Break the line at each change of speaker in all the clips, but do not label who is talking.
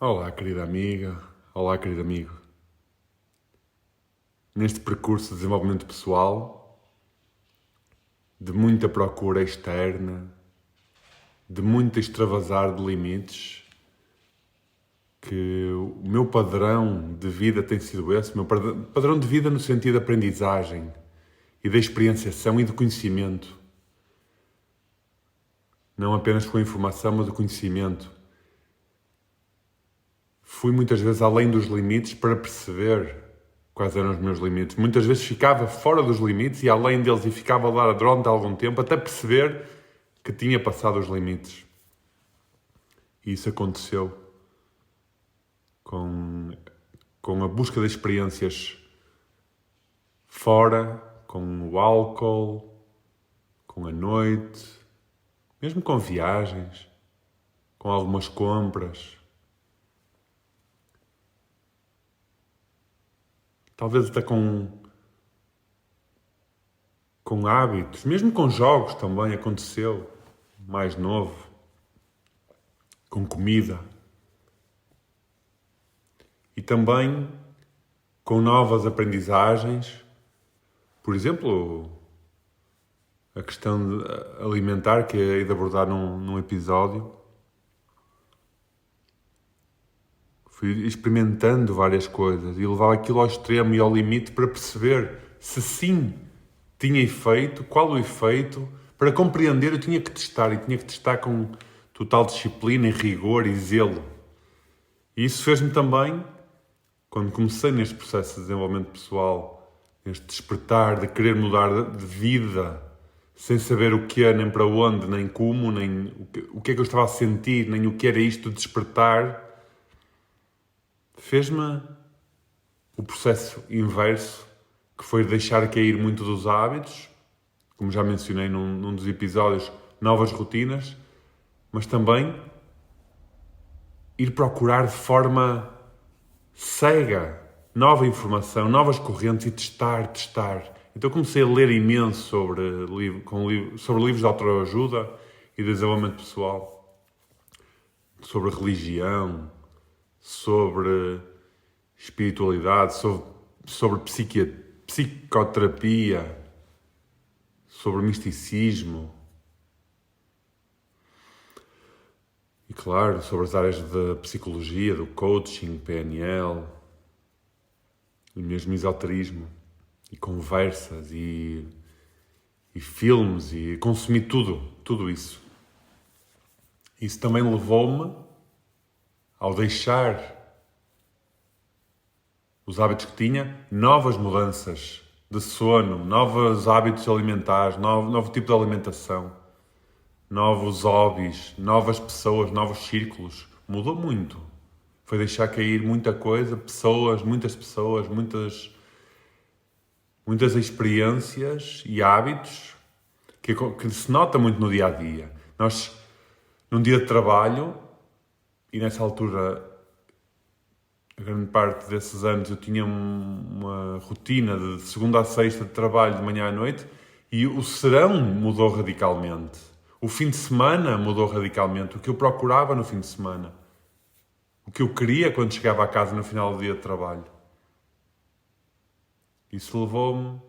Olá, querida amiga. Olá, querido amigo. Neste percurso de desenvolvimento pessoal, de muita procura externa, de muito extravasar de limites, que o meu padrão de vida tem sido esse, o meu padrão de vida no sentido de aprendizagem e de experienciação e de conhecimento. Não apenas com a informação, mas o conhecimento. Fui muitas vezes além dos limites para perceber quais eram os meus limites. Muitas vezes ficava fora dos limites e além deles e ficava lá durante algum tempo até perceber que tinha passado os limites. E isso aconteceu com a busca de experiências fora, com o álcool, com a noite, mesmo com viagens, com algumas compras. Talvez até com hábitos, mesmo com jogos também aconteceu, mais novo, com comida. E também com novas aprendizagens, por exemplo, a questão alimentar, que é de abordar num episódio. Fui experimentando várias coisas e levar aquilo ao extremo e ao limite para perceber se sim tinha efeito, qual o efeito. Para compreender eu tinha que testar e tinha que testar com total disciplina e rigor e zelo. E isso fez-me também, quando comecei neste processo de desenvolvimento pessoal, neste despertar de querer mudar de vida, sem saber o que é, nem para onde, nem como, nem o que é que eu estava a sentir, nem o que era isto de despertar, fez-me o processo inverso, que foi deixar cair muito dos hábitos, como já mencionei num dos episódios, novas rotinas, mas também ir procurar de forma cega nova informação, novas correntes e testar. Então comecei a ler imenso sobre livros de autoajuda e desenvolvimento pessoal, sobre religião, sobre espiritualidade, sobre psicoterapia, sobre misticismo e, claro, sobre as áreas da psicologia, do coaching, PNL e mesmo esoterismo e conversas e filmes e consumi tudo isso. Isso também levou-me, ao deixar os hábitos que tinha, novas mudanças de sono, novos hábitos alimentares, novo tipo de alimentação, novos hobbies, novas pessoas, novos círculos. Mudou muito. Foi deixar cair muita coisa, muitas pessoas, muitas experiências e hábitos que se nota muito no dia-a-dia. Nós, num dia de trabalho, e nessa altura, a grande parte desses anos, eu tinha uma rotina de segunda a sexta de trabalho, de manhã à noite, e o serão mudou radicalmente. O fim de semana mudou radicalmente. O que eu procurava no fim de semana. O que eu queria quando chegava a casa no final do dia de trabalho. Isso levou-me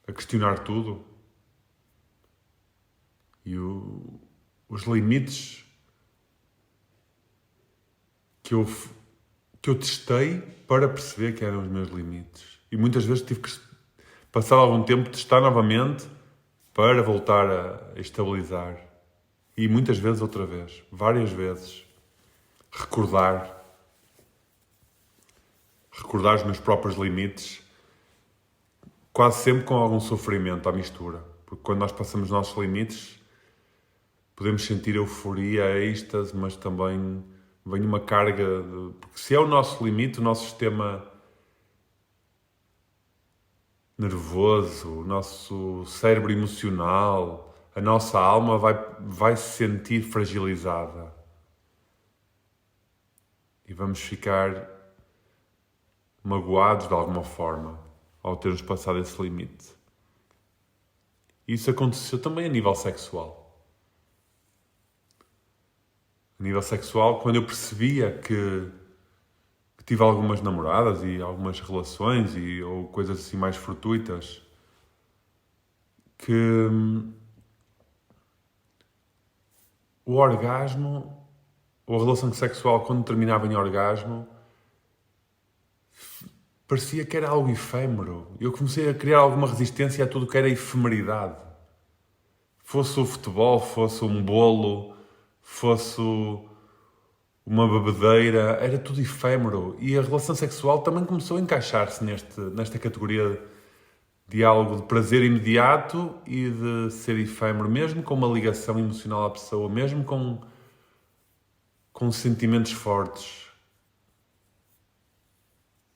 a questionar tudo. E os limites que eu testei para perceber que eram os meus limites. E muitas vezes tive que passar algum tempo testar novamente para voltar a estabilizar. E muitas vezes outra vez. Várias vezes. Recordar os meus próprios limites, quase sempre com algum sofrimento à mistura. Porque quando nós passamos os nossos limites, podemos sentir euforia, êxtase, mas também vem uma carga porque se é o nosso limite, o nosso sistema nervoso, o nosso cérebro emocional, a nossa alma vai se sentir fragilizada. E vamos ficar magoados de alguma forma ao termos passado esse limite. Isso aconteceu também a nível sexual. a nível sexual, quando eu percebia que tive algumas namoradas e algumas relações ou coisas assim mais fortuitas, que o orgasmo, ou a relação sexual, quando terminava em orgasmo, parecia que era algo efêmero. Eu comecei a criar alguma resistência a tudo que era efemeridade. Fosse o futebol, fosse um bolo, fosse uma bebedeira, era tudo efêmero. E a relação sexual também começou a encaixar-se nesta categoria de algo de prazer imediato e de ser efêmero, mesmo com uma ligação emocional à pessoa, mesmo com sentimentos fortes.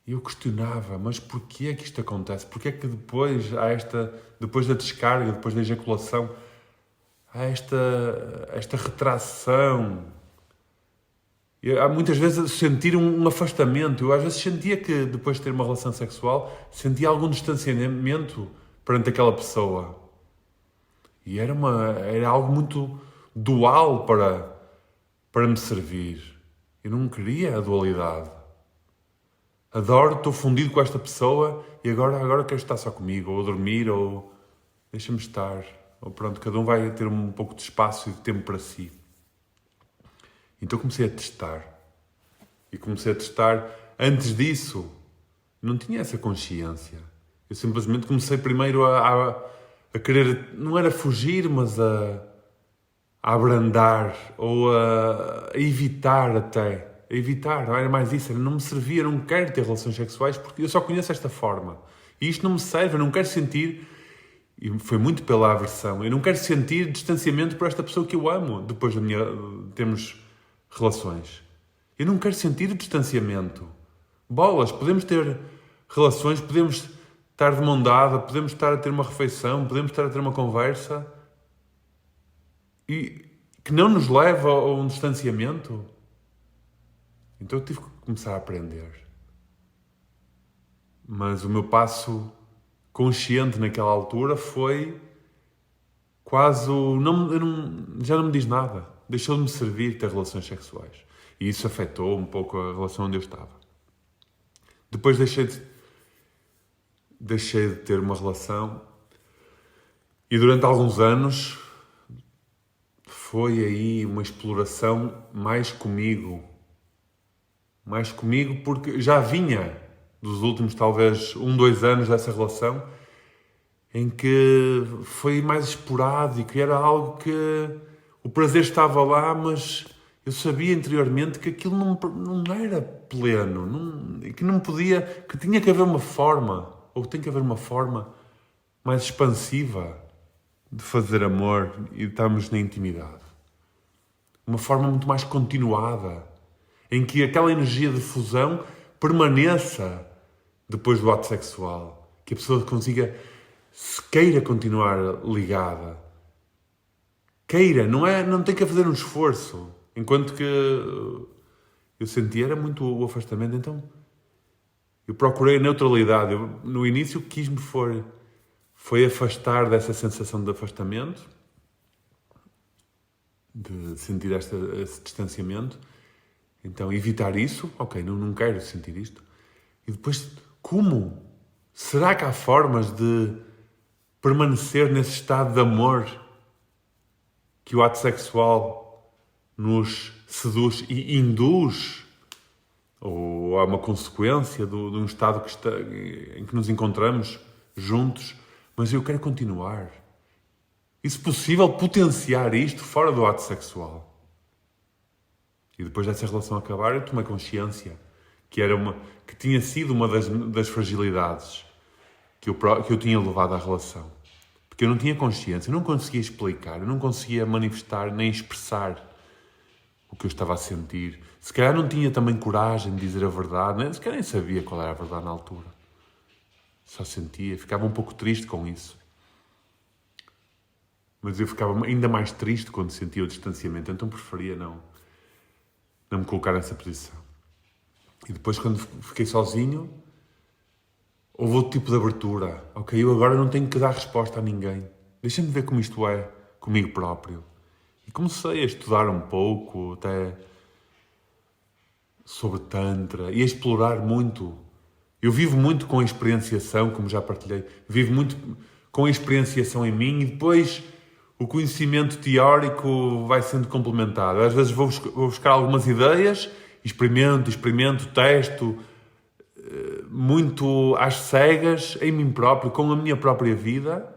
E eu questionava, mas porquê é que isto acontece? Porquê é que depois da descarga, depois da ejaculação, há esta retração? Há muitas vezes sentir um afastamento. Eu às vezes sentia que depois de ter uma relação sexual, sentia algum distanciamento perante aquela pessoa. E era algo muito dual para me servir. Eu não queria a dualidade. Adoro, estou fundido com esta pessoa e agora quero estar só comigo, ou dormir, ou deixa-me estar. Ou pronto, cada um vai ter um pouco de espaço e de tempo para si. Então comecei a testar. E comecei a testar. Antes disso, não tinha essa consciência. Eu simplesmente comecei primeiro a querer, não era fugir, mas a abrandar ou a evitar até. A evitar, não era mais isso. Não me servia, não quero ter relações sexuais porque eu só conheço esta forma. E isto não me serve, eu não quero sentir... E foi muito pela aversão. Eu não quero sentir distanciamento por esta pessoa que eu amo depois de termos relações. Eu não quero sentir o distanciamento. Bolas, podemos ter relações, podemos estar de mão dada, podemos estar a ter uma refeição, podemos estar a ter uma conversa e que não nos leva a um distanciamento. Então eu tive que começar a aprender. Mas o meu passo consciente naquela altura foi quase já não me diz nada. Deixou de me servir ter relações sexuais. E isso afetou um pouco a relação onde eu estava. Depois deixei de ter uma relação e durante alguns anos foi aí uma exploração mais comigo porque já vinha dos últimos talvez 2 anos dessa relação em que foi mais esporádico e era algo que o prazer estava lá, mas eu sabia interiormente que aquilo não era pleno, que não podia, que tinha que haver uma forma, ou tem que haver uma forma mais expansiva de fazer amor e de estarmos na intimidade. Uma forma muito mais continuada, em que aquela energia de fusão permaneça depois do ato sexual, que a pessoa consiga, se queira continuar ligada. Queira, não tem que fazer um esforço. Enquanto que eu sentia era muito o afastamento, então eu procurei a neutralidade. No início quis-me foi afastar dessa sensação de afastamento, de sentir esse distanciamento. Então evitar isso, ok, não quero sentir isto. E depois, como? Será que há formas de permanecer nesse estado de amor que o ato sexual nos seduz e induz, ou há uma consequência de um estado em que nos encontramos juntos, mas eu quero continuar. E, se possível, potenciar isto fora do ato sexual. E depois dessa relação acabar, eu tomei consciência que tinha sido uma das fragilidades que eu tinha levado à relação. Porque eu não tinha consciência, eu não conseguia explicar, eu não conseguia manifestar nem expressar o que eu estava a sentir. Se calhar não tinha também coragem de dizer a verdade, se calhar nem sabia qual era a verdade na altura. Só sentia, ficava um pouco triste com isso. Mas eu ficava ainda mais triste quando sentia o distanciamento, então preferia não me colocar nessa posição. E depois, quando fiquei sozinho, houve outro tipo de abertura. Ok, eu agora não tenho que dar resposta a ninguém. Deixa-me ver como isto é comigo próprio. E comecei a estudar um pouco, até sobre Tantra, e a explorar muito. Eu vivo muito com a experienciação, como já partilhei, vivo muito com a experienciação em mim e depois o conhecimento teórico vai sendo complementado. Às vezes vou buscar algumas ideias, experimento, testo, muito às cegas, em mim próprio, com a minha própria vida,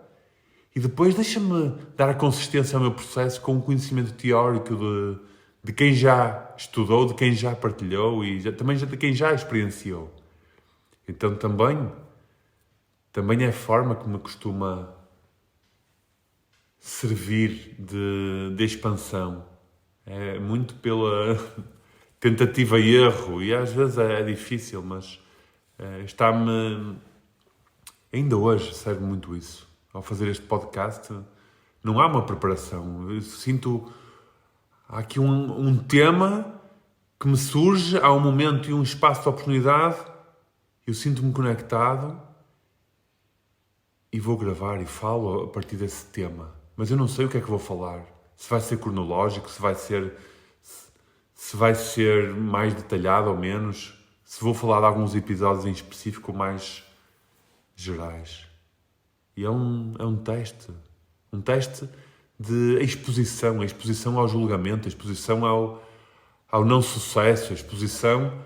e depois deixa-me dar a consistência ao meu processo com o conhecimento teórico de quem já estudou, de quem já partilhou e também de quem já experienciou. Então também é a forma que me costuma servir de expansão. É muito pela tentativa e erro, e às vezes é difícil, mas está-me... Ainda hoje serve muito isso. Ao fazer este podcast, não há uma preparação. Eu sinto... Há aqui um tema que me surge, há um momento e um espaço de oportunidade, eu sinto-me conectado e vou gravar e falo a partir desse tema. Mas eu não sei o que é que vou falar. Se vai ser cronológico, se vai ser mais detalhado ou menos, se vou falar de alguns episódios em específico ou mais gerais. E é um teste. Um teste de exposição. A exposição ao julgamento, a exposição ao não sucesso, a exposição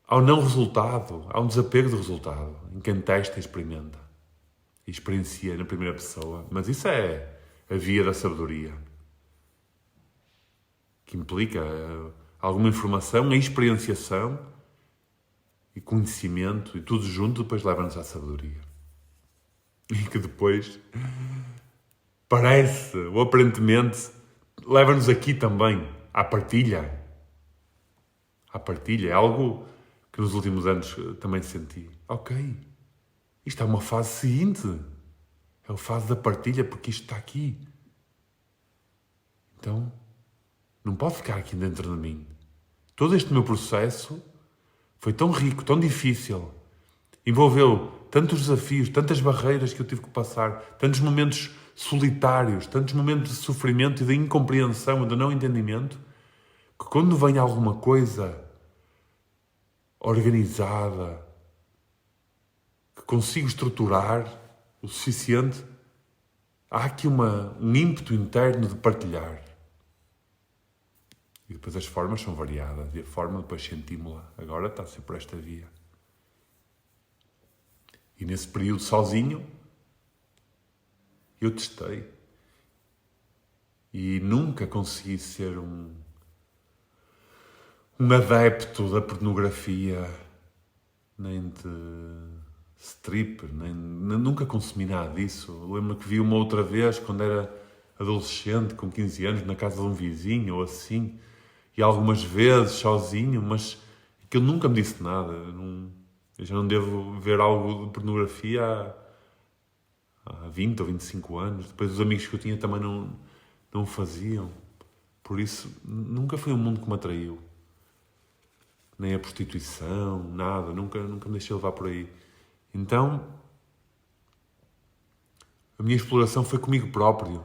ao não resultado, ao desapego do resultado, em quem testa e experimenta. E experiencia na primeira pessoa. Mas isso é a via da sabedoria. Que implica alguma informação, a experienciação e conhecimento, e tudo junto depois leva-nos à sabedoria. E que depois parece, ou aparentemente, leva-nos aqui também, à partilha. À partilha. É algo que nos últimos anos também senti. Ok, isto é uma fase seguinte. É a fase da partilha, porque isto está aqui. Então, não pode ficar aqui dentro de mim. Todo este meu processo foi tão rico, tão difícil. Envolveu tantos desafios, tantas barreiras que eu tive que passar, tantos momentos solitários, tantos momentos de sofrimento e de incompreensão e de não entendimento, que quando vem alguma coisa organizada, que consigo estruturar o suficiente, há aqui um ímpeto interno de partilhar. E depois as formas são variadas e a forma depois sentimos-la. Agora está a ser por esta via. E nesse período sozinho, eu testei. E nunca consegui ser um adepto da pornografia, nem de stripper, nunca consumi nada disso. Eu lembro que vi uma outra vez, quando era adolescente, com 15 anos, na casa de um vizinho ou assim, e algumas vezes sozinho, mas aquilo nunca me disse nada. Eu já não devo ver algo de pornografia há 20 ou 25 anos. Depois os amigos que eu tinha também não o faziam. Por isso, nunca foi um mundo que me atraiu. Nem a prostituição, nada. Nunca me deixei levar por aí. Então, a minha exploração foi comigo próprio.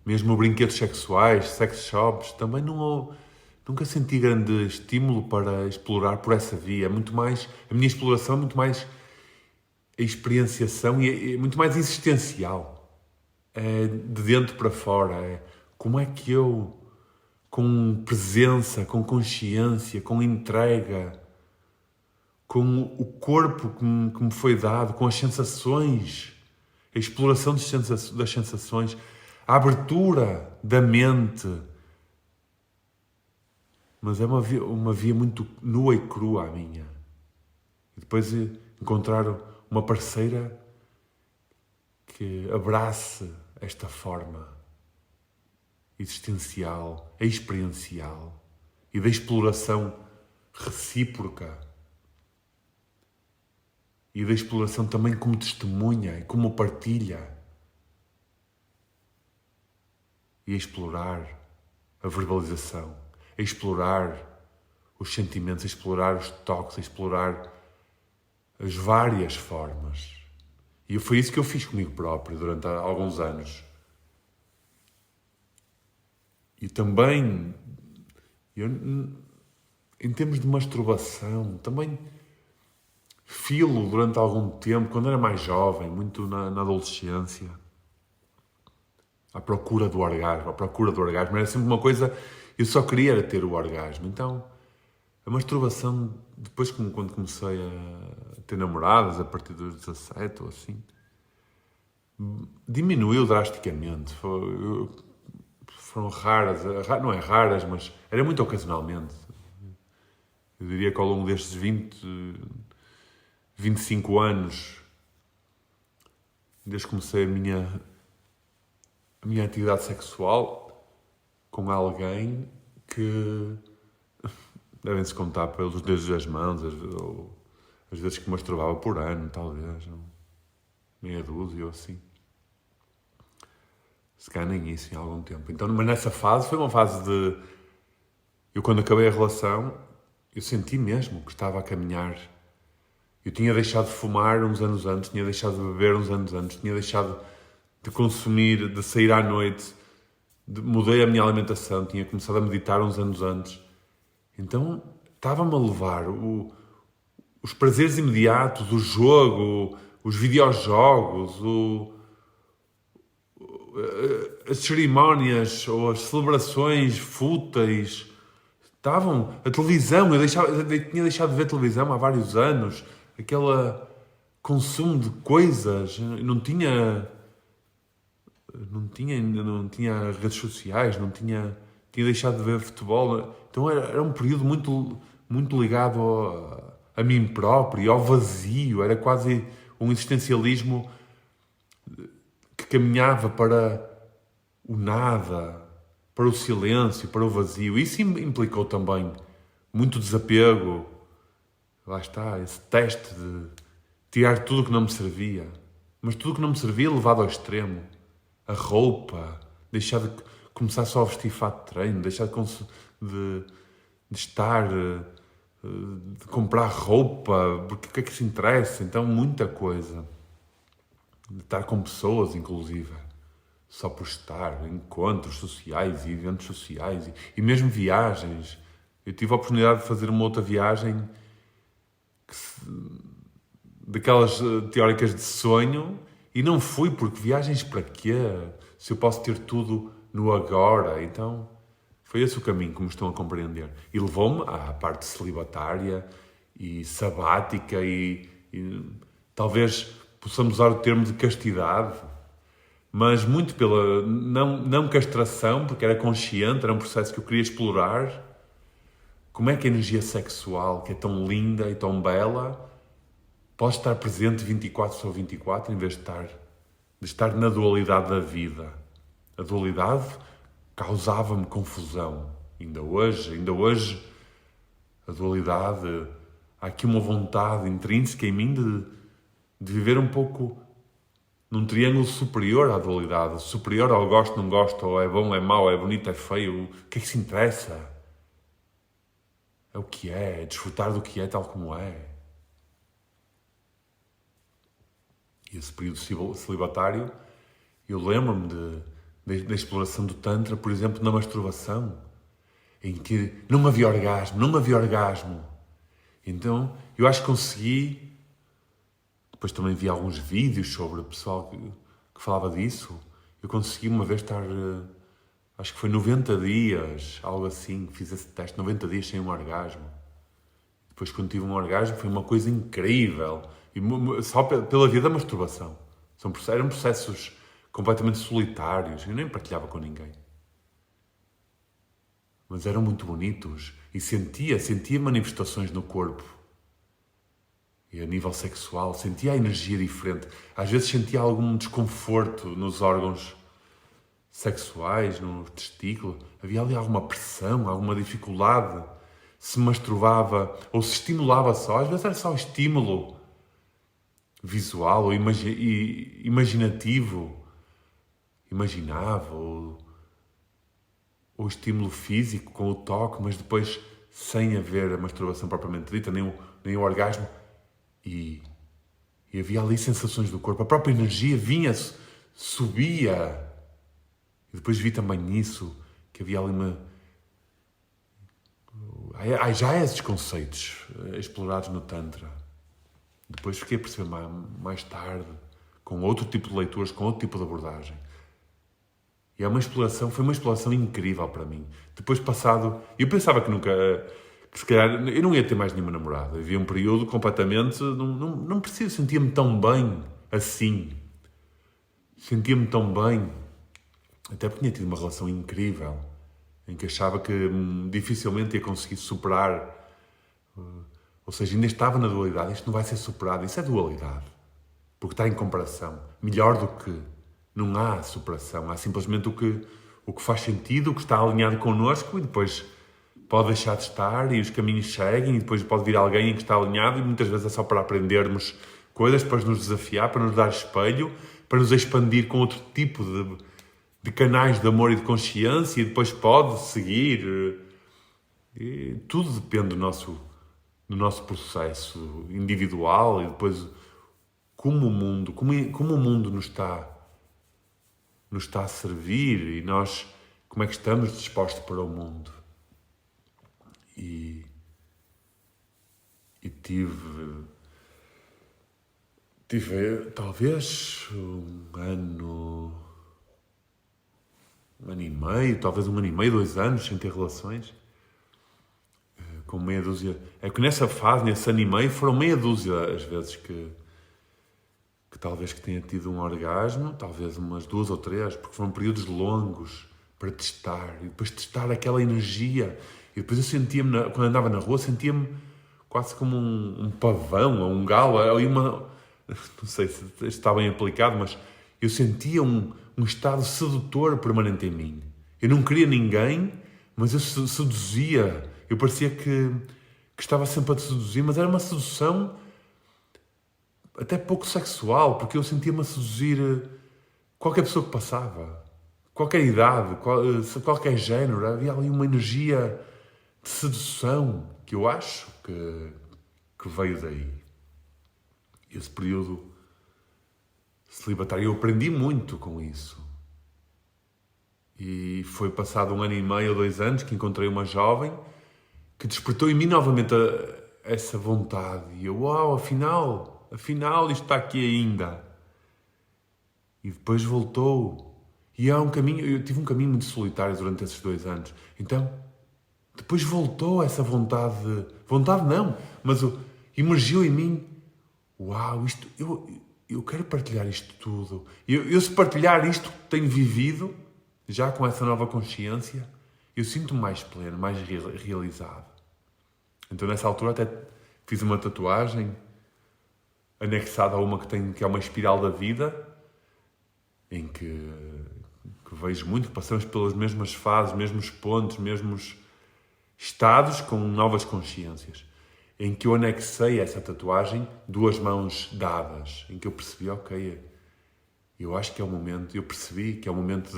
Mesmo brinquedos sexuais, sex shops, também nunca senti grande estímulo para explorar por essa via. A minha exploração é muito mais a experienciação e é muito mais existencial. É de dentro para fora. É como é que eu, com presença, com consciência, com entrega, com o corpo que me foi dado, com as sensações, a exploração das sensações, a abertura da mente. Mas é uma via muito nua e crua a minha. E depois encontrar uma parceira que abrace esta forma existencial, experiencial e da exploração recíproca e da exploração também como testemunha e como partilha e a explorar a verbalização, a explorar os sentimentos, a explorar os toques, a explorar as várias formas. E foi isso que eu fiz comigo próprio durante alguns anos. E também, eu, em termos de masturbação, também filo durante algum tempo, quando era mais jovem, muito na adolescência, à procura do orgasmo, era sempre uma coisa, eu só queria era ter o orgasmo. Então, a masturbação, depois quando comecei a ter namoradas, a partir dos 17 ou assim, diminuiu drasticamente. Foram raras, não é raras, mas era muito ocasionalmente. Eu diria que ao longo destes 25 anos, desde que comecei a minha atividade sexual com alguém que devem-se contar pelos dedos das mãos, ou as vezes que masturbava por ano, talvez, meia dúzia ou assim. Se calhar nem isso em algum tempo. Então, mas nessa fase, foi uma fase de... Eu quando acabei a relação, eu senti mesmo que estava a caminhar. Eu tinha deixado de fumar uns anos antes, tinha deixado de beber uns anos antes, tinha deixado de consumir, de sair à noite, mudei a minha alimentação, tinha começado a meditar uns anos antes. Então, estava-me a levar os prazeres imediatos, o jogo, os videojogos, as cerimónias ou as celebrações fúteis, a televisão, eu tinha deixado de ver televisão há vários anos, aquele consumo de coisas, não tinha redes sociais, tinha deixado de ver futebol, então era um período muito, muito ligado a mim próprio, ao vazio, era quase um existencialismo que caminhava para o nada, para o silêncio, para o vazio. Isso implicou também muito desapego. Lá está, esse teste de tirar tudo o que não me servia. Mas tudo o que não me servia levado ao extremo. A roupa, deixar de começar só a vestir fato de treino, deixar de estar, de comprar roupa, porque o que é que se interessa? Então, muita coisa. De estar com pessoas, inclusive, só por estar, encontros sociais e eventos sociais e mesmo viagens. Eu tive a oportunidade de fazer uma outra viagem daquelas teóricas de sonho e não fui, porque viagens para quê? Se eu posso ter tudo no agora. Então, foi esse o caminho, como estão a compreender. E levou-me à parte celibatária e sabática e talvez possamos usar o termo de castidade, mas muito pela não castração, porque era consciente, era um processo que eu queria explorar. Como é que a energia sexual, que é tão linda e tão bela, pode estar presente 24 sobre 24 em vez de estar na dualidade da vida. A dualidade causava-me confusão. Ainda hoje, a dualidade, há aqui uma vontade intrínseca em mim de viver um pouco num triângulo superior à dualidade, superior ao gosto, não gosto, ou é bom, é mau, é bonito, é feio. O que é que se interessa? É o que é desfrutar do que é tal como é. E esse período celibatário, eu lembro-me da exploração do Tantra, por exemplo, na masturbação, em que não havia orgasmo. Então, eu acho que consegui. Depois também vi alguns vídeos sobre o pessoal que falava disso. Eu consegui uma vez estar, acho que foi 90 dias, algo assim, fiz esse teste, 90 dias sem um orgasmo. Depois quando tive um orgasmo foi uma coisa incrível. E só pela via da masturbação. Eram processos completamente solitários. Eu nem partilhava com ninguém. Mas eram muito bonitos. E sentia manifestações no corpo. E a nível sexual, sentia a energia diferente. Às vezes sentia algum desconforto nos órgãos sexuais, no testículo. Havia ali alguma pressão, alguma dificuldade. Se masturbava ou se estimulava só. Às vezes era só estímulo visual ou imaginativo. Imaginava. Ou estímulo físico com o toque, mas depois sem haver a masturbação propriamente dita, nem o orgasmo. E havia ali sensações do corpo. A própria energia vinha, subia. E depois vi também nisso, que havia ali já há esses conceitos explorados no Tantra. Depois fiquei a perceber mais tarde, com outro tipo de leituras, com outro tipo de abordagem. E foi uma exploração incrível para mim. Depois passado, eu pensava que se calhar eu não ia ter mais nenhuma namorada. Havia um período completamente, não preciso, sentia-me tão bem assim. Sentia-me tão bem. Até porque tinha tido uma relação incrível, em que achava que dificilmente ia conseguir superar. Ou seja, ainda estava na dualidade. Isto não vai ser superado. Isso é dualidade. Porque está em comparação. Melhor do que. Não há superação. Há simplesmente o que faz sentido, o que está alinhado connosco, e depois pode deixar de estar e os caminhos seguem, e depois pode vir alguém que está alinhado, e muitas vezes é só para aprendermos coisas, para nos desafiar, para nos dar espelho, para nos expandir com outro tipo de canais de amor e de consciência, e depois pode seguir. E tudo depende do nosso processo individual, e depois como o mundo nos está a servir, e nós como é que estamos dispostos para o mundo. E tive talvez um ano e meio, talvez 2 anos sem ter relações, com meia dúzia. É que nessa fase, nesse ano e meio, foram meia dúzia as vezes que talvez que tenha tido um orgasmo, talvez umas 2 ou 3, porque foram períodos longos para testar, e depois testar aquela energia. E depois eu sentia-me, quando andava na rua, sentia-me quase como um pavão, ou um galo, não sei se está bem aplicado, mas eu sentia um estado sedutor permanente em mim. Eu não queria ninguém, mas eu seduzia. Eu parecia que estava sempre a te seduzir, mas era uma sedução até pouco sexual, porque eu sentia-me a seduzir qualquer pessoa que passava, qualquer idade, qualquer género. Havia ali uma energia de sedução que eu acho que veio daí. Esse período celibatário, eu aprendi muito com isso. E foi passado 1 ano e meio ou 2 anos que encontrei uma jovem que despertou em mim novamente essa vontade. E eu, uau, afinal isto está aqui ainda. E depois voltou. E há um caminho, eu tive um caminho muito solitário durante esses 2 anos. Então, depois voltou essa vontade. Vontade não, mas emergiu em mim. Uau, isto, eu quero partilhar isto tudo. Eu se partilhar isto que tenho vivido, já com essa nova consciência, eu sinto-me mais pleno, mais realizado. Então nessa altura até fiz uma tatuagem anexada a uma que é uma espiral da vida, em que vejo muito que passamos pelas mesmas fases, mesmos pontos, mesmos estados com novas consciências. Em que eu anexei essa tatuagem 2 mãos dadas, em que eu percebi, ok, eu acho que é o momento, eu percebi que é o momento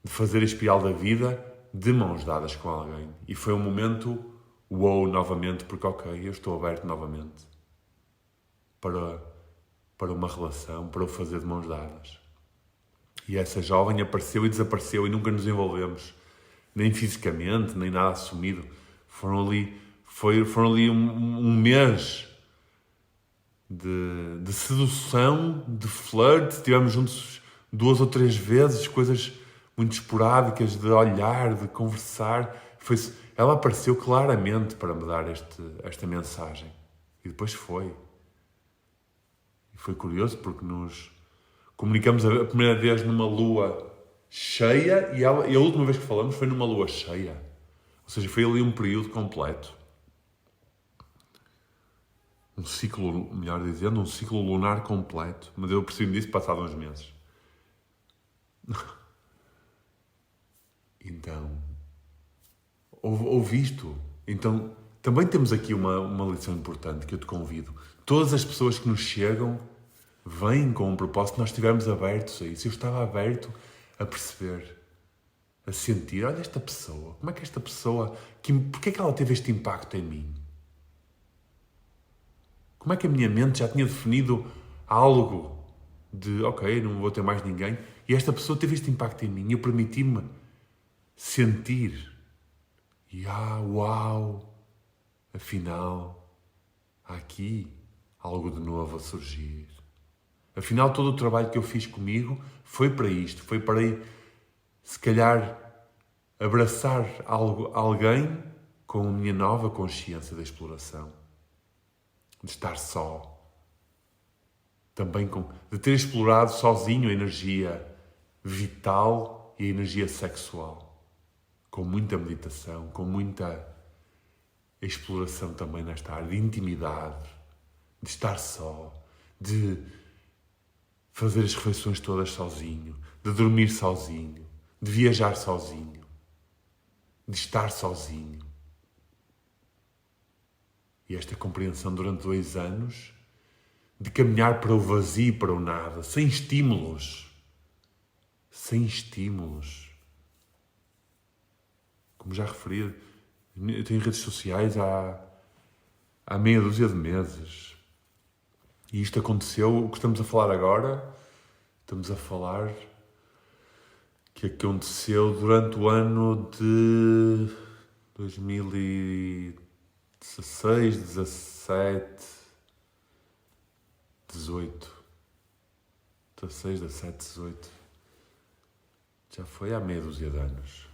de fazer a espiral da vida de mãos dadas com alguém. E foi um momento, novamente, porque ok, eu estou aberto novamente para uma relação, para o fazer de mãos dadas. E essa jovem apareceu e desapareceu e nunca nos envolvemos, nem fisicamente, nem nada assumido. Foram ali um mês de sedução, de flerte. Estivemos juntos 2 ou 3 vezes, coisas muito esporádicas, de olhar, de conversar. Ela apareceu claramente para me dar esta mensagem. E depois foi. E foi curioso porque nos comunicamos a primeira vez numa lua cheia e a última vez que falamos foi numa lua cheia. Ou seja, foi ali um período completo. Um ciclo, melhor dizendo, um ciclo lunar completo. Mas eu percebi disso passado uns meses. Então, ouvi isto. Então, também temos aqui uma lição importante que eu te convido. Todas as pessoas que nos chegam vêm com um propósito, nós estivermos abertos a isso. Eu estava aberto a perceber, a sentir, olha esta pessoa, como é que esta pessoa, porque é que ela teve este impacto em mim? Como é que a minha mente já tinha definido algo de, ok, não vou ter mais ninguém, e esta pessoa teve este impacto em mim, e eu permiti-me sentir e uau, afinal, há aqui algo de novo a surgir. Afinal, todo o trabalho que eu fiz comigo foi para isto, foi para, se calhar, abraçar alguém com a minha nova consciência da exploração, de estar só, também de ter explorado sozinho a energia vital e a energia sexual, com muita meditação, com muita exploração também nesta área de intimidade, de estar só, de fazer as refeições todas sozinho, de dormir sozinho, de viajar sozinho, de estar sozinho. E esta compreensão durante 2 anos de caminhar para o vazio, para o nada, sem estímulos. Sem estímulos. Como já referi, eu tenho redes sociais há meia dúzia de meses. E isto aconteceu, o que estamos a falar agora, estamos a falar que aconteceu durante o ano de 2016, 17, 18. 16, 17, 18. Já foi há meia dúzia de anos.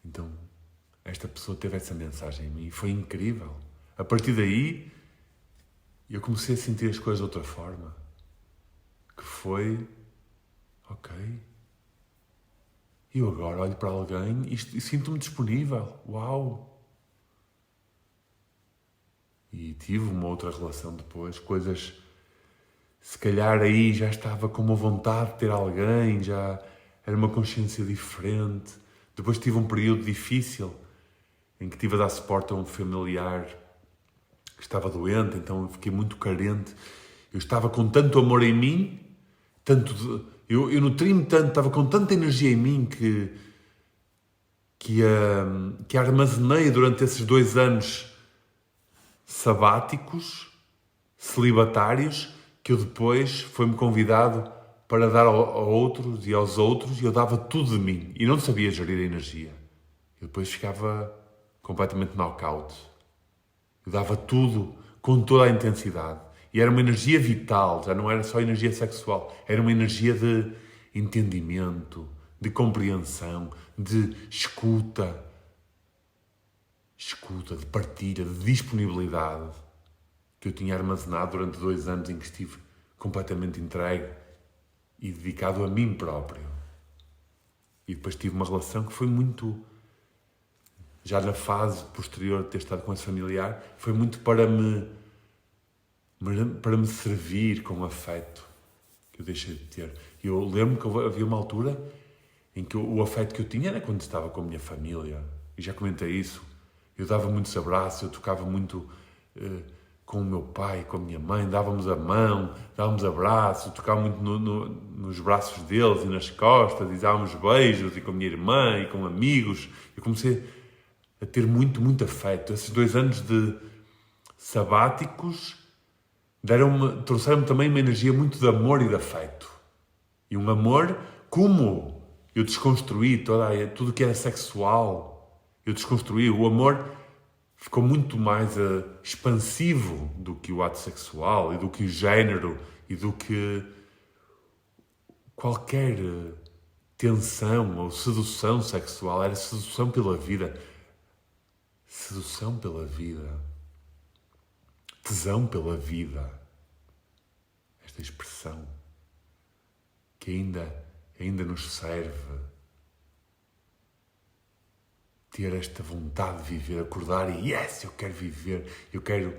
Então, esta pessoa teve essa mensagem em mim e foi incrível. A partir daí, eu comecei a sentir as coisas de outra forma. Que foi, ok, eu agora olho para alguém e sinto-me disponível. Uau! E tive uma outra relação depois, coisas, se calhar aí já estava com uma vontade de ter alguém, já era uma consciência diferente. Depois tive um período difícil em que tive a dar suporte a um familiar que estava doente, então eu fiquei muito carente. Eu estava com tanto amor em mim, eu nutri-me tanto, estava com tanta energia em mim que armazenei durante esses 2 anos sabáticos, celibatários, que eu depois foi-me convidado para dar a outros e aos outros, e eu dava tudo de mim e não sabia gerir a energia. Eu depois ficava completamente knockout. Eu dava tudo com toda a intensidade. E era uma energia vital, já não era só energia sexual, era uma energia de entendimento, de compreensão, de escuta, de partilha, de disponibilidade, que eu tinha armazenado durante 2 anos em que estive completamente entregue e dedicado a mim próprio. E depois tive uma relação que foi muito, já na fase posterior de ter estado com esse familiar, foi muito para me servir com afeto, que eu deixei de ter. Eu lembro que havia uma altura em que o afeto que eu tinha era quando estava com a minha família. E já comentei isso. Eu dava muitos abraços, eu tocava muito com o meu pai, com a minha mãe, dávamos a mão, dávamos abraços, eu tocava muito nos braços deles e nas costas, e dávamos beijos, e com a minha irmã, e com amigos. Eu comecei a ter muito, muito afeto. Esses 2 anos de sabáticos trouxeram-me também uma energia muito de amor e de afeto. E um amor como eu desconstruí tudo que era sexual. Eu desconstruí. O amor ficou muito mais expansivo do que o ato sexual e do que o género e do que qualquer tensão ou sedução sexual. Era sedução pela vida. Sedução pela vida. Tesão pela vida. Esta expressão que ainda nos serve. Ter esta vontade de viver, acordar e yes, eu quero viver, eu quero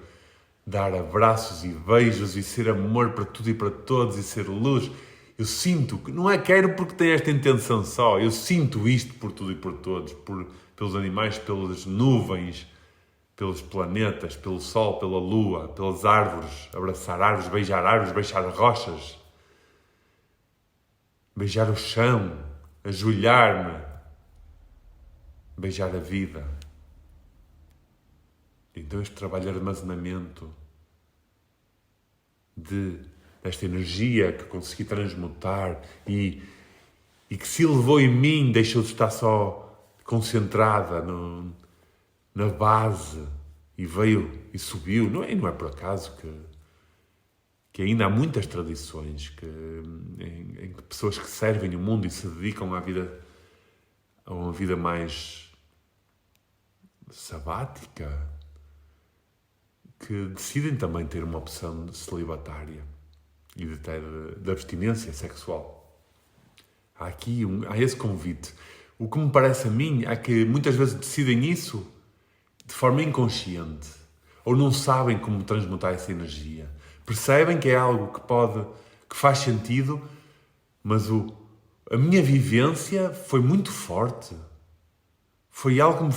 dar abraços e beijos e ser amor para tudo e para todos e ser luz. Eu sinto, não é quero porque tenho esta intenção só, eu sinto isto por tudo e por todos, pelos animais, pelas nuvens, pelos planetas, pelo sol, pela lua, pelas árvores, abraçar árvores, beijar rochas, beijar o chão, ajoelhar-me, beijar a vida. Então este trabalho de armazenamento, de desta energia que consegui transmutar e que se elevou em mim, deixou de estar só concentrada na base e veio e subiu. Não é por acaso que ainda há muitas tradições em que pessoas que servem o mundo e se dedicam a uma vida mais sabática, que decidem também ter uma opção celibatária e de abstinência sexual. Há esse convite. O que me parece a mim é que muitas vezes decidem isso de forma inconsciente ou não sabem como transmutar essa energia. Percebem que é algo que faz sentido, mas a minha vivência foi muito forte. Foi algo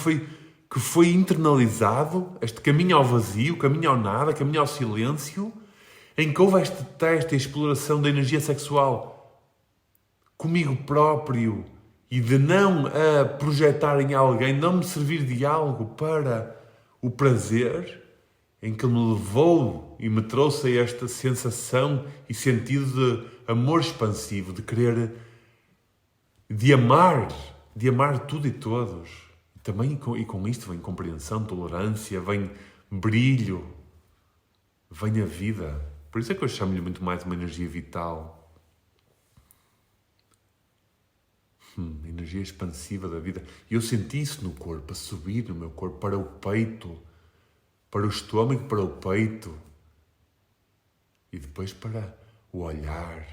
que foi internalizado, este caminho ao vazio, caminho ao nada, caminho ao silêncio, em que houve este teste e exploração da energia sexual comigo próprio e de não a projetar em alguém, não me servir de algo para o prazer, em que me levou e me trouxe a esta sensação e sentido de amor expansivo, de querer, de amar tudo e todos. Também e com isto vem compreensão, tolerância, vem brilho, vem a vida. Por isso é que eu chamo-lhe muito mais uma energia vital. Energia expansiva da vida. E eu senti isso no corpo, a subir no meu corpo, para o peito, para o estômago, para o peito. E depois para o olhar,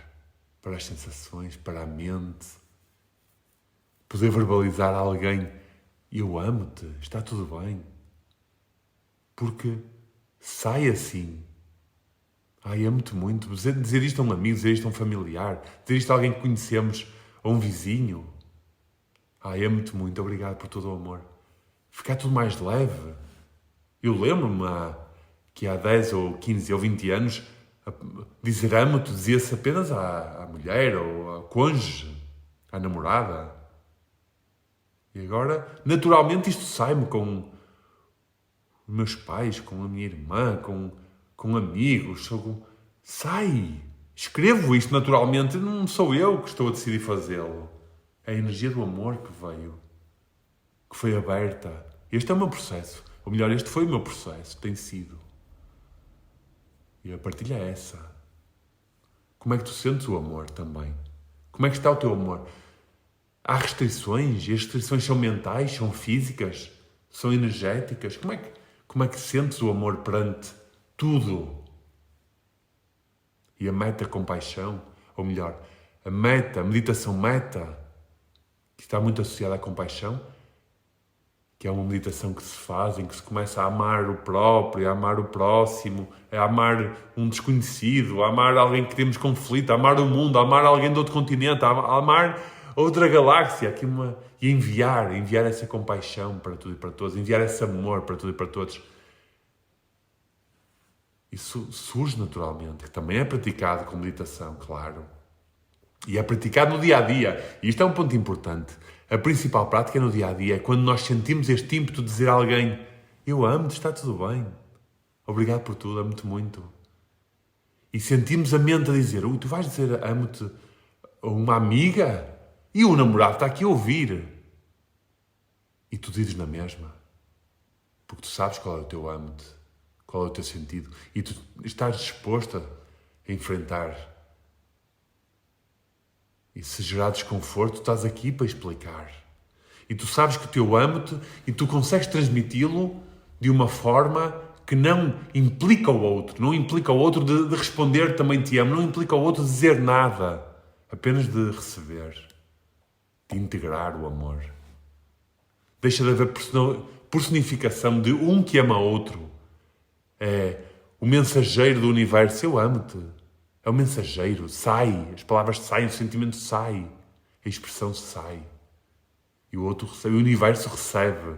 para as sensações, para a mente. Poder verbalizar a alguém: eu amo-te, está tudo bem. Porque sai assim. Amo-te muito. Dizer isto a um amigo, dizer isto a um familiar, dizer isto a alguém que conhecemos, a um vizinho. Amo-te muito, obrigado por todo o amor. Ficar tudo mais leve. Eu lembro-me que há 10 ou 15 ou 20 anos, dizer amo-te dizia-se apenas à mulher ou ao cônjuge, à namorada. E agora, naturalmente, isto sai-me com os meus pais, com a minha irmã, com amigos. Sai! Escrevo isto naturalmente, não sou eu que estou a decidir fazê-lo. É a energia do amor que veio, que foi aberta. Este é o meu processo. Ou melhor, este foi o meu processo, tem sido. E a partilha é essa. Como é que tu sentes o amor também? Como é que está o teu amor? Há restrições? E as restrições são mentais, são físicas, são energéticas? Como é que sentes o amor perante tudo? E a meta-compaixão, ou melhor, a meditação meta, que está muito associada à compaixão, que é uma meditação que se faz, em que se começa a amar o próprio, a amar o próximo, a amar um desconhecido, a amar alguém que temos conflito, a amar o mundo, a amar alguém de outro continente, a amar outra galáxia, e enviar essa compaixão para tudo e para todos, enviar esse amor para tudo e para todos. Isso surge naturalmente, que também é praticado com meditação, claro. E é praticado no dia-a-dia. E isto é um ponto importante. A principal prática é no dia-a-dia. É quando nós sentimos este ímpeto de dizer a alguém: eu amo-te, está tudo bem. Obrigado por tudo, amo-te muito. E sentimos a mente a dizer: tu vais dizer amo-te a uma amiga? E o namorado está aqui a ouvir. E tu dizes na mesma. Porque tu sabes qual é o teu amo-te. Qual é o teu sentido. E tu estás disposta a enfrentar. E se gerar desconforto, estás aqui para explicar. E tu sabes que o teu amo-te e tu consegues transmiti-lo de uma forma que não implica o outro. Não implica o outro de responder também te amo. Não implica o outro dizer nada. Apenas de receber. De integrar o amor. Deixa de haver personificação de um que ama outro. É o mensageiro do universo. Eu amo-te. É o mensageiro. Sai. As palavras saem. O sentimento sai. A expressão sai. E o outro recebe. O universo recebe.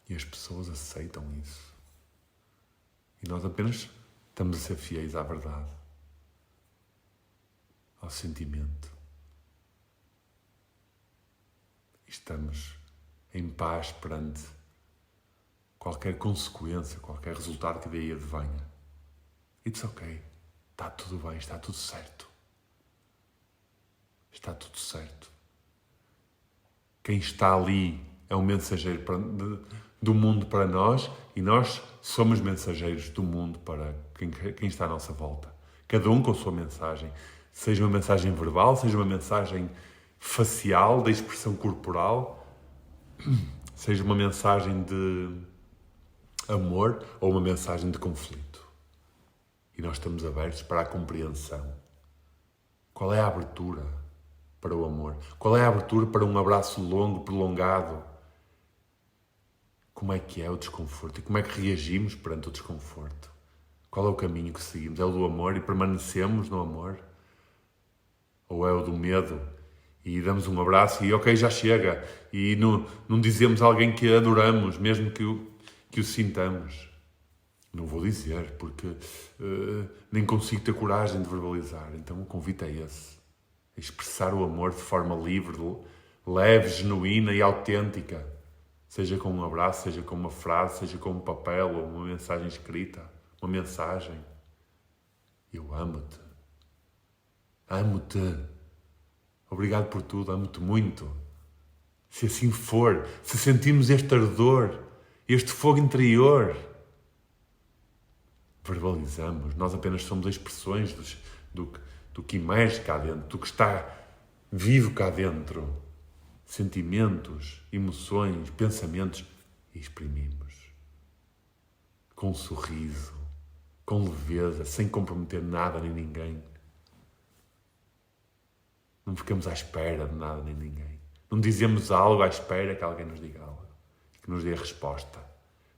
E as pessoas aceitam isso. E nós apenas estamos a ser fiéis à verdade. Ao sentimento. E estamos em paz perante qualquer consequência, qualquer resultado que daí advenha. It's ok. Está tudo bem, está tudo certo. Está tudo certo. Quem está ali é um mensageiro do mundo para nós e nós somos mensageiros do mundo para quem está à nossa volta. Cada um com a sua mensagem. Seja uma mensagem verbal, seja uma mensagem facial, da expressão corporal, seja uma mensagem de amor ou uma mensagem de conflito. E nós estamos abertos para a compreensão. Qual é a abertura para o amor? Qual é a abertura para um abraço longo, prolongado? Como é que é o desconforto? E como é que reagimos perante o desconforto? Qual é o caminho que seguimos? É o do amor e permanecemos no amor? Ou é o do medo e damos um abraço e ok, já chega? E não dizemos a alguém que adoramos, mesmo que o sintamos? Não vou dizer, porque nem consigo ter coragem de verbalizar. Então o convite é esse. É expressar o amor de forma livre, leve, genuína e autêntica. Seja com um abraço, seja com uma frase, seja com um papel ou uma mensagem escrita. Uma mensagem. Eu amo-te. Amo-te. Obrigado por tudo, amo-te muito. Se assim for, se sentirmos este ardor, este fogo interior, verbalizamos. Nós apenas somos expressões do que emerge cá dentro, do que está vivo cá dentro. Sentimentos, emoções, pensamentos, e exprimimos. Com um sorriso, com leveza, sem comprometer nada nem ninguém. Não ficamos à espera de nada nem ninguém. Não dizemos algo à espera que alguém nos diga algo, que nos dê a resposta.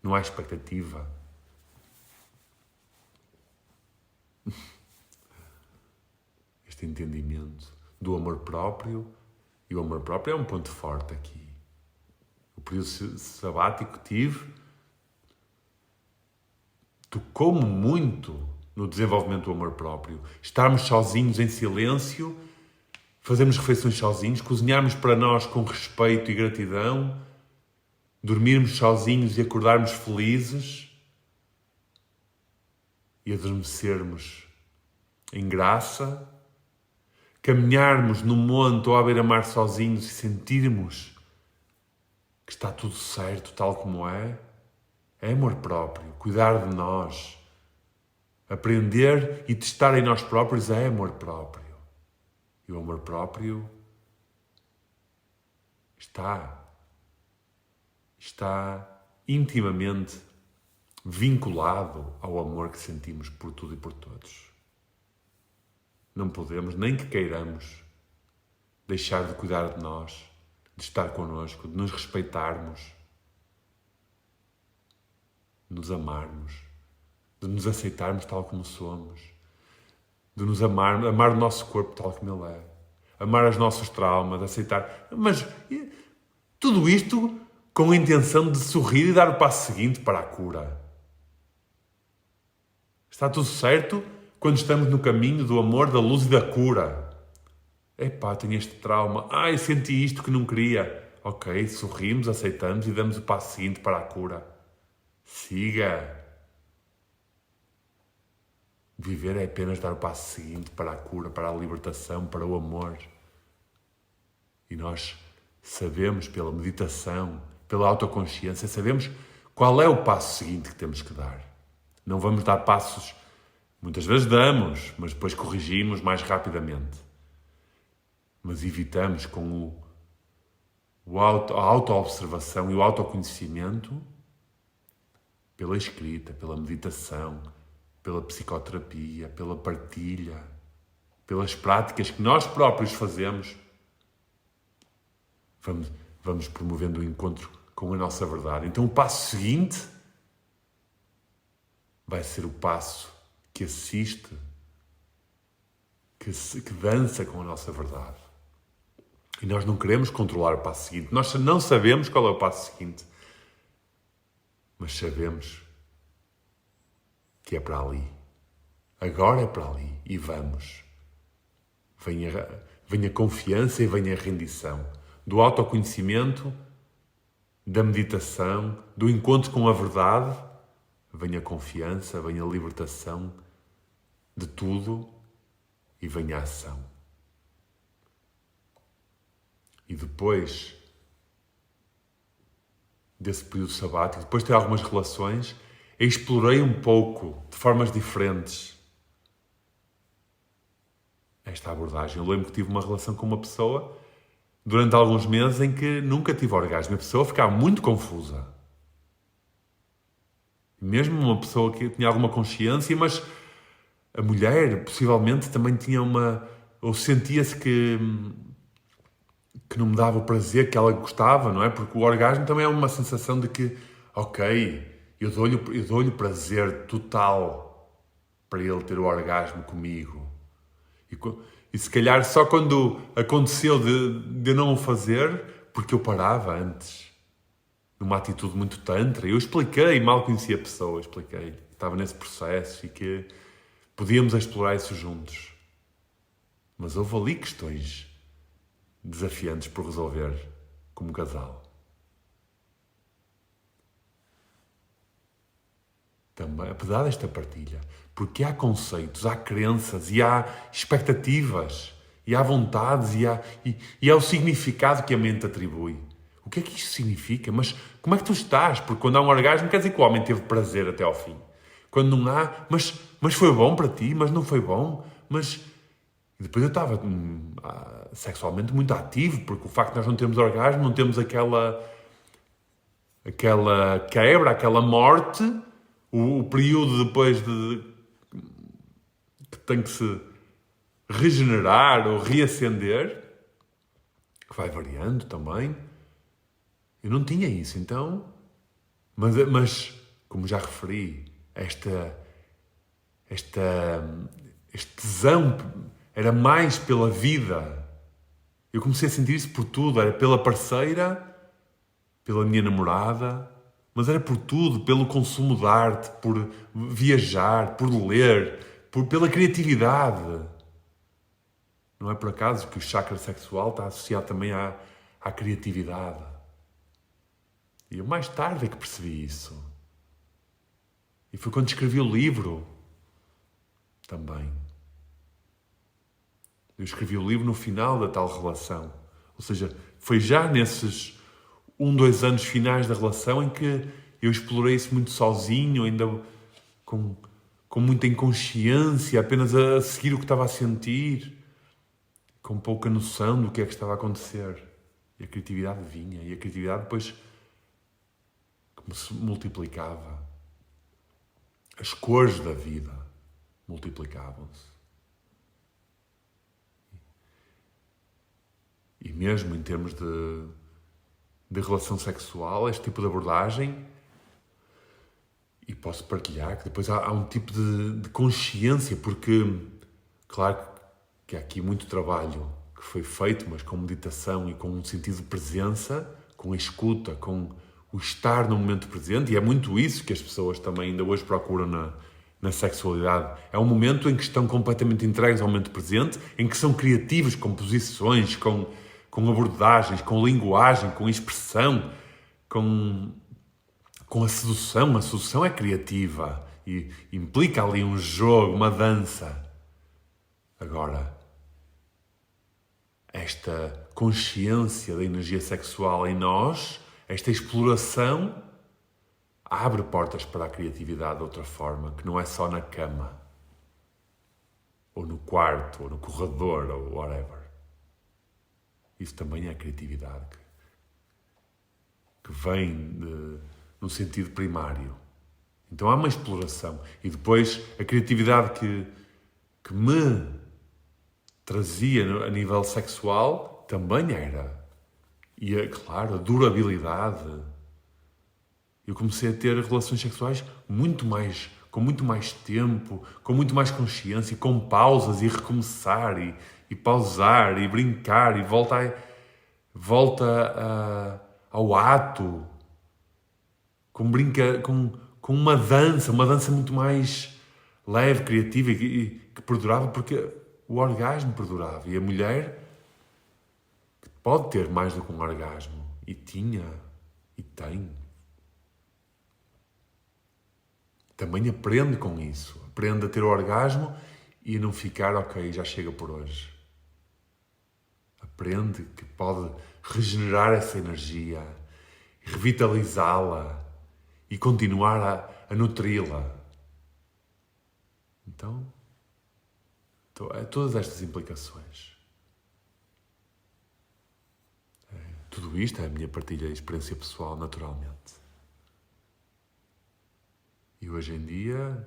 Não há expectativa. Este entendimento do amor próprio, e o amor próprio é um ponto forte aqui. O período sabático que tive tocou-me muito no desenvolvimento do amor próprio. Estarmos sozinhos em silêncio, fazermos refeições sozinhos, cozinharmos para nós com respeito e gratidão, dormirmos sozinhos e acordarmos felizes e adormecermos em graça, caminharmos no monte ou à beira-mar sozinhos e sentirmos que está tudo certo tal como é amor próprio, cuidar de nós, aprender e testar em nós próprios é amor próprio. E o amor próprio está intimamente vinculado ao amor que sentimos por tudo e por todos. Não podemos, nem que queiramos, deixar de cuidar de nós, de estar connosco, de nos respeitarmos, de nos amarmos, de nos aceitarmos tal como somos, de nos amar o nosso corpo tal como ele é, amar os nossos traumas, aceitar. Mas tudo isto com a intenção de sorrir e dar o passo seguinte para a cura. Está tudo certo quando estamos no caminho do amor, da luz e da cura. Epá, tenho este trauma. Ai, senti isto que não queria. Ok, sorrimos, aceitamos e damos o passo seguinte para a cura. Siga. Viver é apenas dar o passo seguinte para a cura, para a libertação, para o amor. E nós sabemos pela meditação, pela autoconsciência, sabemos qual é o passo seguinte que temos que dar. Não vamos dar passos, muitas vezes damos, mas depois corrigimos mais rapidamente. Mas evitamos com a auto-observação e o autoconhecimento, pela escrita, pela meditação, pela psicoterapia, pela partilha, pelas práticas que nós próprios fazemos, vamos promovendo o encontro com a nossa verdade. Então o passo seguinte vai ser o passo que assiste, que dança com a nossa verdade. E nós não queremos controlar o passo seguinte. Nós não sabemos qual é o passo seguinte, mas sabemos que é para ali. Agora é para ali. E vamos. Venha a confiança e venha a rendição. Do autoconhecimento, da meditação, do encontro com a verdade, venha a confiança, venha a libertação, de tudo e vem a ação. E depois desse período sabático, depois de ter algumas relações, explorei um pouco, de formas diferentes, esta abordagem. Eu lembro que tive uma relação com uma pessoa durante alguns meses em que nunca tive orgasmo. A pessoa ficava muito confusa. Mesmo uma pessoa que tinha alguma consciência, mas a mulher possivelmente também tinha ou sentia-se que não me dava o prazer que ela gostava, não é? Porque o orgasmo também é uma sensação de que, ok, eu dou-lhe prazer total para ele ter o orgasmo comigo. E se calhar só quando aconteceu de eu não o fazer, porque eu parava antes, numa atitude muito tantra, eu expliquei, mal conhecia a pessoa, expliquei, estava nesse processo e que podíamos explorar isso juntos. Mas houve ali questões desafiantes por resolver como casal. Também, apesar desta partilha, porque há conceitos, há crenças e há expectativas e há vontades e há o significado que a mente atribui. O que é que isto significa? Mas como é que tu estás? Porque quando há um orgasmo quer dizer que o homem teve prazer até ao fim. Quando não há, mas foi bom para ti, mas não foi bom, mas... E depois eu estava sexualmente muito ativo, porque o facto de nós não termos orgasmo, não temos aquela quebra, aquela morte, o período depois que tem que se regenerar ou reacender, que vai variando também. Eu não tinha isso, então... Mas como já referi, este tesão era mais pela vida. Eu comecei a sentir isso por tudo. Era pela parceira, pela minha namorada, mas era por tudo, pelo consumo de arte, por viajar, por ler, pela criatividade. Não é por acaso que o chakra sexual está associado também à criatividade. E eu mais tarde é que percebi isso. E foi quando escrevi o livro também. Eu escrevi o livro no final da tal relação. Ou seja, foi já nesses 2 anos finais da relação em que eu explorei isso muito sozinho, ainda com muita inconsciência, apenas a seguir o que estava a sentir, com pouca noção do que é que estava a acontecer. E a criatividade vinha, e a criatividade depois como se multiplicava. As cores da vida multiplicavam-se. E mesmo em termos de relação sexual, este tipo de abordagem, e posso partilhar que depois há um tipo de consciência, porque, claro que há aqui muito trabalho que foi feito, mas com meditação e com um sentido de presença, com a escuta, com o estar no momento presente, e é muito isso que as pessoas também ainda hoje procuram na sexualidade. É um momento em que estão completamente entregues ao momento presente, em que são criativos com posições, com abordagens, com linguagem, com expressão, com a sedução. A sedução é criativa e implica ali um jogo, uma dança. Agora, esta consciência da energia sexual em nós, esta exploração, abre portas para a criatividade de outra forma, que não é só na cama, ou no quarto, ou no corredor, ou whatever. Isso também é criatividade que vem no sentido primário. Então há uma exploração. E depois a criatividade que me trazia a nível sexual também era. E, claro, a durabilidade. Eu comecei a ter relações sexuais com muito mais tempo, com muito mais consciência, com pausas e recomeçar e pausar e brincar e volta ao ato, com uma dança muito mais leve, criativa e que perdurava, porque o orgasmo perdurava. E a mulher pode ter mais do que um orgasmo, e tinha, e tem. Também aprende com isso, aprende a ter o orgasmo e a não ficar, ok, já chega por hoje. Aprende que pode regenerar essa energia, revitalizá-la e continuar a nutri-la. Então, todas estas implicações. Tudo isto é a minha partilha de experiência pessoal, naturalmente. E hoje em dia,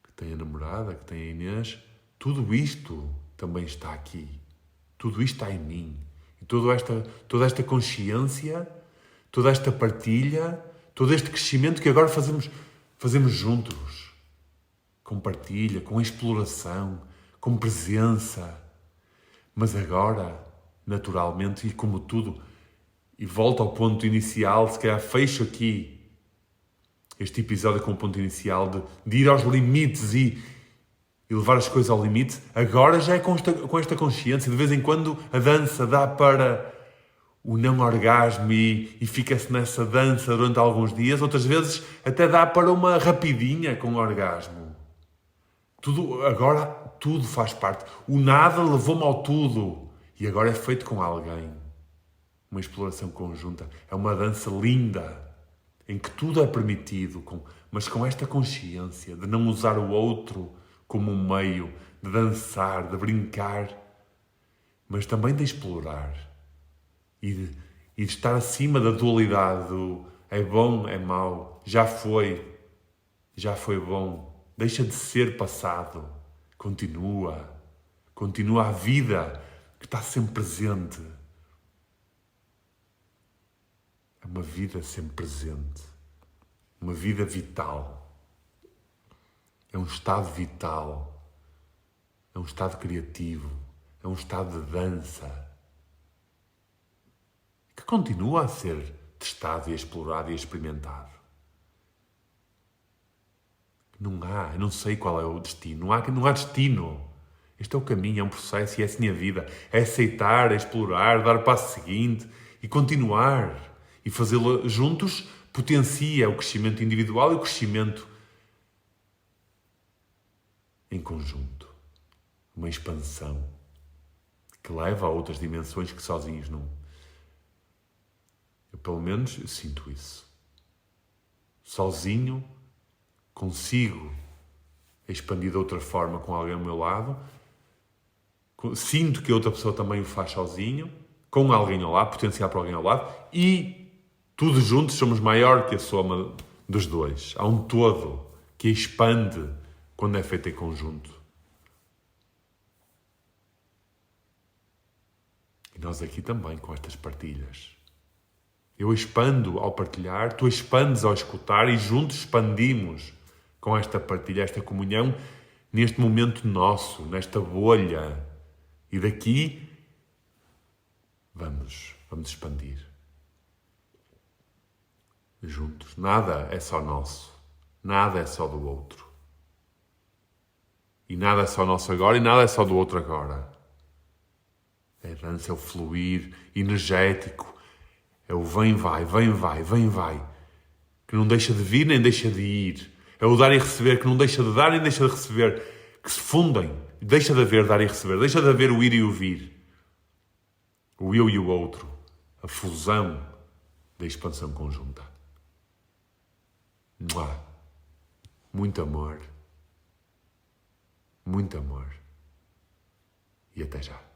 que tenho a namorada, que tenho a Inês, tudo isto também está aqui. Tudo isto está em mim. E toda esta consciência, toda esta partilha, todo este crescimento que agora fazemos juntos. Com partilha, com exploração, com presença. Mas agora, naturalmente, e como tudo, e volto ao ponto inicial, se calhar fecho aqui este episódio com o ponto inicial de ir aos limites e levar as coisas ao limite, agora já é com esta consciência. De vez em quando a dança dá para o não orgasmo e fica-se nessa dança durante alguns dias. Outras vezes até dá para uma rapidinha com orgasmo. Agora tudo faz parte. O nada levou-me ao tudo. E agora é feito com alguém. Uma exploração conjunta. É uma dança linda, em que tudo é permitido, mas com esta consciência de não usar o outro como um meio de dançar, de brincar, mas também de explorar e de estar acima da dualidade do é bom, é mau, já foi bom, deixa de ser passado, continua a vida que está sempre presente. É uma vida sempre presente, uma vida vital. É um estado vital, é um estado criativo, é um estado de dança que continua a ser testado e explorado e experimentado. Eu não sei qual é o destino, não há destino. Este é o caminho, é um processo e é assim a vida. É aceitar, é explorar, dar o passo seguinte e continuar. E fazê-lo juntos potencia o crescimento individual e o crescimento em conjunto. Uma expansão que leva a outras dimensões que sozinhos não. Eu, pelo menos, sinto isso. Sozinho consigo expandir de outra forma com alguém ao meu lado. Sinto que outra pessoa também o faz sozinho, com alguém ao lado, potenciar para alguém ao lado, e todos juntos somos maior que a soma dos dois. Há um todo que expande quando é feito em conjunto. E nós aqui também com estas partilhas. Eu expando ao partilhar, tu expandes ao escutar e juntos expandimos com esta partilha, esta comunhão, neste momento nosso, nesta bolha. E daqui vamos expandir. Juntos. Nada é só nosso. Nada é só do outro. E nada é só nosso agora e nada é só do outro agora. É a dança, é o fluir energético. É o vem-vai, vem-vai, vem-vai. Que não deixa de vir nem deixa de ir. É o dar e receber que não deixa de dar nem deixa de receber. Que se fundem. Deixa de haver dar e receber. Deixa de haver o ir e o vir. O eu e o outro. A fusão da expansão conjunta. Muito amor. Muito amor. E até já.